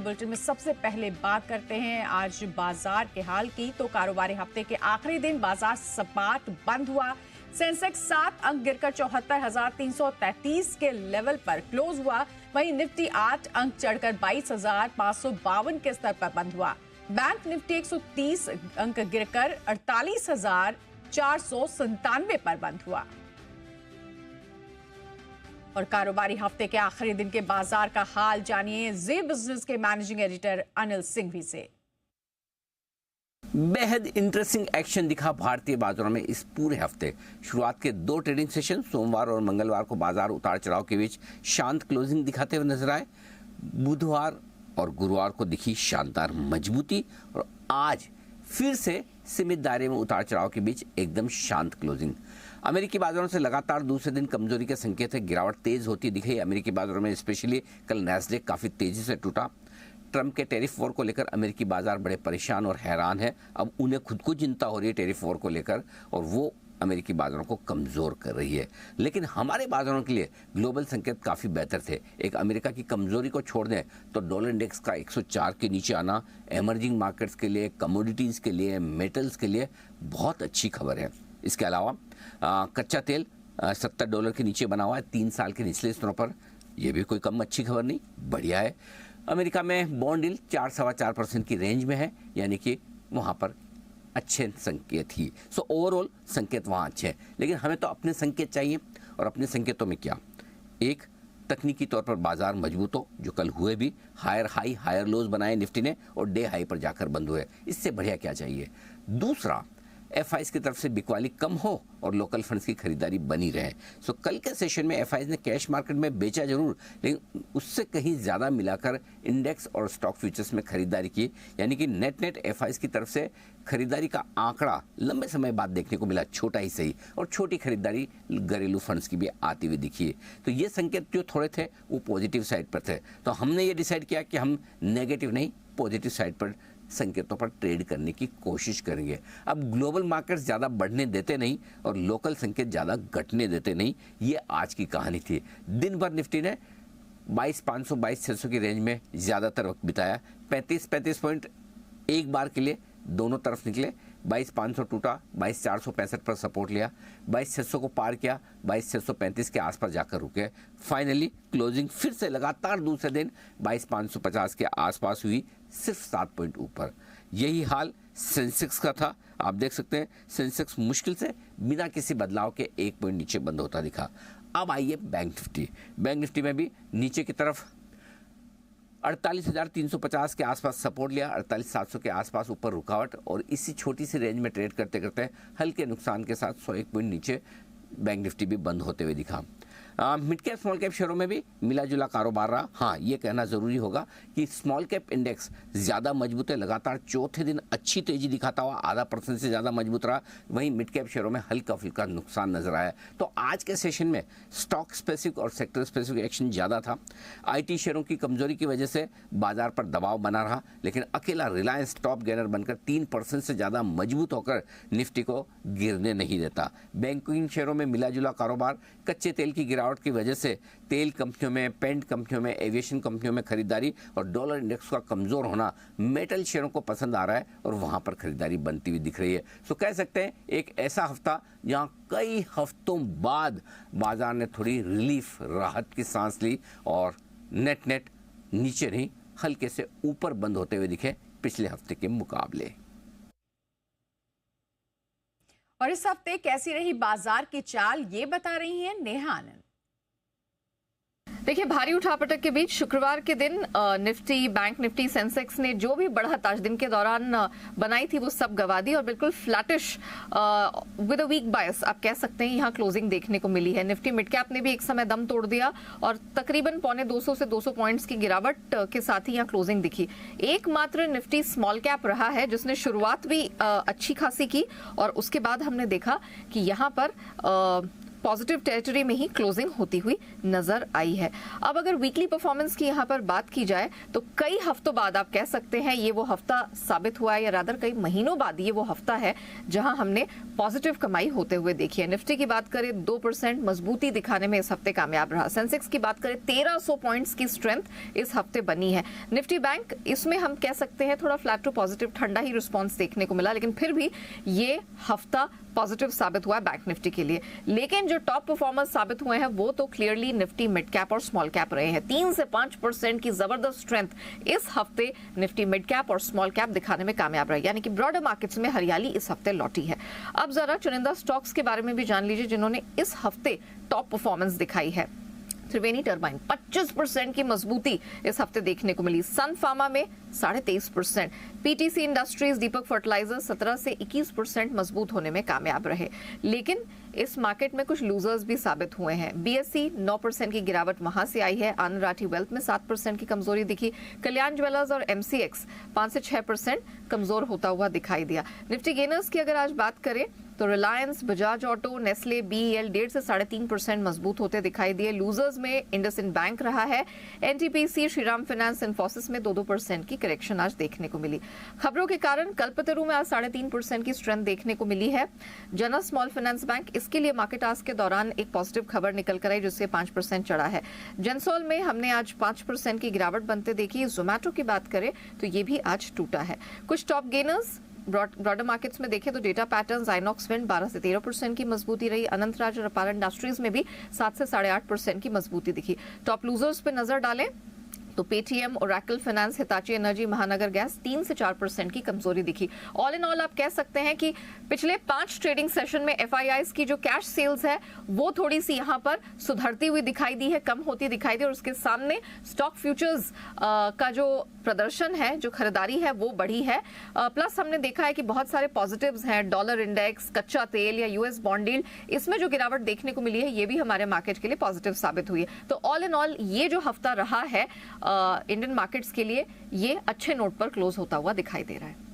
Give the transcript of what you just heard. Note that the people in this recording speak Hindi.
बुलेटिन में सबसे पहले बात करते हैं आज बाजार के हाल की। तो कारोबारी हफ्ते के आखिरी दिन बाजार सपाट बंद हुआ। सेंसेक्स 7 अंक गिरकर 74,333 के लेवल पर क्लोज हुआ। वहीं निफ्टी 8 अंक चढ़कर 22,552 के स्तर पर बंद हुआ। बैंक निफ्टी 130 अंक गिरकर 48,497 पर बंद हुआ। और कारोबारी हफ्ते के आखिरी दिन के बाजार का हाल जानिए जी बिजनेस के मैनेजिंग एडिटर अनिल सिंघवी से। बेहद इंटरेस्टिंग एक्शन दिखा भारतीय बाजारों में इस पूरे हफ्ते। शुरुआत के 2 ट्रेडिंग सेशन सोमवार और मंगलवार को बाजार उतार चढ़ाव के बीच शांत क्लोजिंग दिखाते हुए नजर आए। बुधवार और गुरुवार को दिखी शानदार मजबूती और आज फिर से सीमित दायरे में उतार चढ़ाव के बीच एकदम शांत क्लोजिंग। अमेरिकी बाजारों से लगातार दूसरे दिन कमजोरी के संकेत है। गिरावट तेज होती दिखी अमेरिकी बाजारों में, स्पेशली कल नैस्डैक काफी तेजी से टूटा। ट्रंप के टैरिफ वॉर को लेकर अमेरिकी बाजार बड़े परेशान और हैरान है। अब उन्हें खुद को चिंता हो रही है टैरिफ वॉर को लेकर और वो अमेरिकी बाजारों को कमजोर कर रही है। लेकिन हमारे बाजारों के लिए ग्लोबल संकेत काफी बेहतर थे। एक अमेरिका की कमजोरी को छोड़ दें तो डॉलर इंडेक्स का 104 के नीचे आना एमर्जिंग मार्केट्स के लिए, कमोडिटीज के लिए, मेटल्स के लिए बहुत अच्छी खबर है। इसके अलावा कच्चा तेल $70 के नीचे बना हुआ है 3 साल के निचले स्तरों पर। यह भी कोई कम अच्छी खबर नहीं, बढ़िया है। अमेरिका में बॉन्ड यील्ड 4-4.25% की रेंज में है, यानी कि वहां पर अच्छे संकेत ही। सो ओवरऑल संकेत वहां अच्छे हैं, लेकिन हमें तो अपने संकेत चाहिए। और अपने संकेतों में क्या, एक तकनीकी तौर पर बाजार मजबूत हो, जो कल हुए भी। हायर हाई हायर लोज बनाए निफ्टी ने और डे हाई पर जाकर बंद हुए। इससे बढ़िया क्या चाहिए। दूसरा, एफआईज की तरफ से बिकवाली कम हो और लोकल फंड्स की खरीदारी बनी रहे। सो कल के सेशन में एफआईज ने कैश मार्केट में बेचा जरूर, लेकिन उससे कहीं ज़्यादा मिलाकर इंडेक्स और स्टॉक फ्यूचर्स में खरीदारी की, यानी कि नेट एफआईज की तरफ से खरीदारी का आंकड़ा लंबे समय बाद देखने को मिला, छोटा ही सही। और छोटी खरीदारी घरेलू फंड्स की भी आती हुई दिखी। तो ये संकेत जो थोड़े थे वो पॉजिटिव साइड पर थे। तो हमने ये डिसाइड किया कि हम नेगेटिव नहीं, पॉजिटिव साइड पर संकेतों पर ट्रेड करने की कोशिश करेंगे। अब ग्लोबल मार्केट्स ज़्यादा बढ़ने देते नहीं और लोकल संकेत ज़्यादा घटने देते नहीं, ये आज की कहानी थी। दिन भर निफ्टी ने 22,500 22,600 की रेंज में ज़्यादातर वक्त बिताया। 35 पॉइंट एक बार के लिए दोनों तरफ निकले। 22,500 टूटा, 22,465 पर सपोर्ट लिया, 22,600 को पार किया, 22,635 के आसपास जाकर रुके। फाइनली क्लोजिंग फिर से लगातार दूसरे दिन 22,550 के आसपास हुई, सिर्फ 7 पॉइंट ऊपर। यही हाल सेंसेक्स का था। आप देख सकते हैं सेंसेक्स मुश्किल से बिना किसी बदलाव के 1 पॉइंट नीचे बंद होता दिखा। अब आइए बैंक निफ्टी। बैंक निफ्टी में भी नीचे की तरफ 48,350 के आसपास सपोर्ट लिया, 48,700 के आसपास ऊपर रुकावट और इसी छोटी सी रेंज में ट्रेड करते करते हल्के नुकसान के साथ 101 पॉइंट नीचे बैंक निफ्टी भी बंद होते हुए दिखा। मिड कैप स्मॉल कैप शेयरों में भी मिला जुला कारोबार रहा। हाँ, ये कहना जरूरी होगा कि स्मॉल कैप इंडेक्स ज़्यादा मजबूत है, लगातार चौथे दिन अच्छी तेजी दिखाता हुआ 0.5% से ज़्यादा मजबूत रहा। वहीं मिड कैप शेयरों में हल्का फुल्का नुकसान नजर आया। तो आज के सेशन में स्टॉक स्पेसिफिक और सेक्टर स्पेसिफिक एक्शन ज़्यादा था। IT शेयरों की कमजोरी की वजह से बाजार पर दबाव बना रहा, लेकिन अकेला रिलायंस टॉप गेनर बनकर 3% से ज़्यादा मजबूत होकर निफ्टी को गिरने नहीं देता। बैंकिंग शेयरों में मिला जुला कारोबार, कच्चे तेल की गिरावट की वजह से तेल कंपनियों में, पेंट कंपनियों में, एविएशन कंपनियों में खरीदारी और डॉलर इंडेक्स का कमजोर होना मेटल शेयरों को पसंद आ रहा है और वहां पर खरीदारी बनती हुई दिख रही है। तो कह सकते हैं एक ऐसा हफ्ता जहां कई हफ्तों बाद बाजार ने थोड़ी रिलीफ, राहत की सांस ली और नेट नीचे नहीं हल्के से ऊपर बंद होते हुए दिखे पिछले हफ्ते के मुकाबले। और इस हफ्ते कैसी रही बाजार की चाल, ये बता रही हैं नेहा आनंद। देखिए, भारी उठापटक के बीच शुक्रवार के दिन निफ्टी, बैंक निफ्टी, सेंसेक्स ने जो भी बढ़त आज दिन के दौरान बनाई थी वो सब गवा दी और बिल्कुल फ्लैटिश विद अ वीक बायस आप कह सकते हैं यहाँ क्लोजिंग देखने को मिली है। निफ्टी मिड कैप ने भी एक समय दम तोड़ दिया और तकरीबन 250 से 200 पॉइंट्स की गिरावट के साथ ही यहाँ क्लोजिंग दिखी। एकमात्र निफ्टी स्मॉल कैप रहा है जिसने शुरुआत भी अच्छी खासी की और उसके बाद हमने देखा कि यहाँ पर पॉजिटिव टेरिटरी में ही क्लोजिंग होती हुई नजर आई है। अब अगर वीकली परफॉर्मेंस की यहाँ पर बात की जाए तो कई हफ्तों बाद आप कह सकते हैं ये वो हफ्ता साबित हुआ है, या रादर कई महीनों बाद ये वो हफ्ता है जहां हमने पॉजिटिव कमाई होते हुए देखी है। निफ्टी की बात करें 2% मजबूती दिखाने में इस हफ्ते कामयाब रहा। सेंसेक्स की बात करें 1300 पॉइंट्स की स्ट्रेंथ इस हफ्ते बनी है। निफ्टी बैंक इसमें हम कह सकते हैं थोड़ा फ्लैट टू पॉजिटिव ठंडा ही रिस्पॉन्स देखने को मिला, लेकिन फिर भी ये हफ्ता पॉजिटिव साबित हुआ है बैंक निफ्टी के लिए। लेकिन जो टॉप परफॉर्मर्स साबित हुए हैं वो तो क्लियरली निफ्टी मिड कैप और स्मॉल कैप रहे हैं। 3 से 5% की जबरदस्त स्ट्रेंथ इस हफ्ते निफ्टी मिड कैप और स्मॉल कैप दिखाने में कामयाब रही, यानी कि ब्रॉडर मार्केट्स में हरियाली इस हफ्ते लौटी है। अब जरा चुनिंदा स्टॉक्स के बारे में भी जान लीजिए जिन्होंने इस हफ्ते टॉप परफॉर्मेंस दिखाई है। त्रिवेणी टर्बाइन 25% की मजबूती इस हफ्ते देखने को मिली। सन फार्मा में 23.5%, पीटीसी इंडस्ट्रीज, दीपक फर्टिलाइजर 17 से 21% मजबूत होने में कामयाब रहे। लेकिन इस मार्केट में कुछ लूजर्स भी साबित हुए हैं। बीएससी 9% की गिरावट वहां से आई है। आनंद राठी वेल्थ में 7% की कमजोरी दिखी। कल्याण ज्वेलर्स और एमसीएक्स 5 से 6% कमजोर होता हुआ दिखाई दिया। निफ्टी गेनर्स की अगर आज बात करें तो Reliance, Bajaj auto, Nestle, BEL 1.5 से 3.5% मजबूत होते दिखाई दिए। लूजर्स में इंडसइंड बैंक रहा है। एनटीपीसी, श्रीराम फाइनेंस, इन्फोसिस में 2% की करेक्शन आज देखने को मिली। खबरों के कारण कल्पतरु में आज 3.5% की स्ट्रेंथ देखने को मिली है। जना स्मॉल फाइनेंस बैंक, इसके लिए मार्केट आज के दौरान एक पॉजिटिव खबर निकल कर आई जिससे 5% चढ़ा है। जेंसोल में हमने आज 5% की गिरावट बनते देखी। जोमैटो की बात करें तो ये भी आज टूटा है। कुछ टॉप गेनर्स ब्रॉडर मार्केट्स में देखें तो डेटा पैटर्न्स, आइनॉक्स विंड 12 से 13% की मजबूती रही। अनंतराज और अपार इंडस्ट्रीज में भी 7 से 8.5% की मजबूती दिखी। टॉप लूजर्स पे नजर डालें तो Paytm, Oracle finance, Hitachi energy, महानगर गैस 3 से 4% की कमजोरी दिखी। ऑल इन ऑल आप कह सकते हैं कि पिछले 5 ट्रेडिंग सेशन में एफआईआईज की जो कैश सेल्स है वो थोड़ी सी यहाँ पर सुधरती हुई दिखाई दी है, कम होती दिखाई दी, और उसके सामने स्टॉक फ्यूचर्स का जो प्रदर्शन है, जो खरीदारी है वो बढ़ी है। प्लस हमने देखा है कि बहुत सारे पॉजिटिव्स हैं। डॉलर इंडेक्स, कच्चा तेल या यूएस बॉन्ड यील्ड, इसमें जो गिरावट देखने को मिली है ये भी हमारे मार्केट के लिए पॉजिटिव साबित हुई है। तो ऑल इन ऑल ये जो हफ्ता रहा है इंडियन मार्केट्स के लिए, ये अच्छे नोट पर क्लोज होता हुआ दिखाई दे रहा है।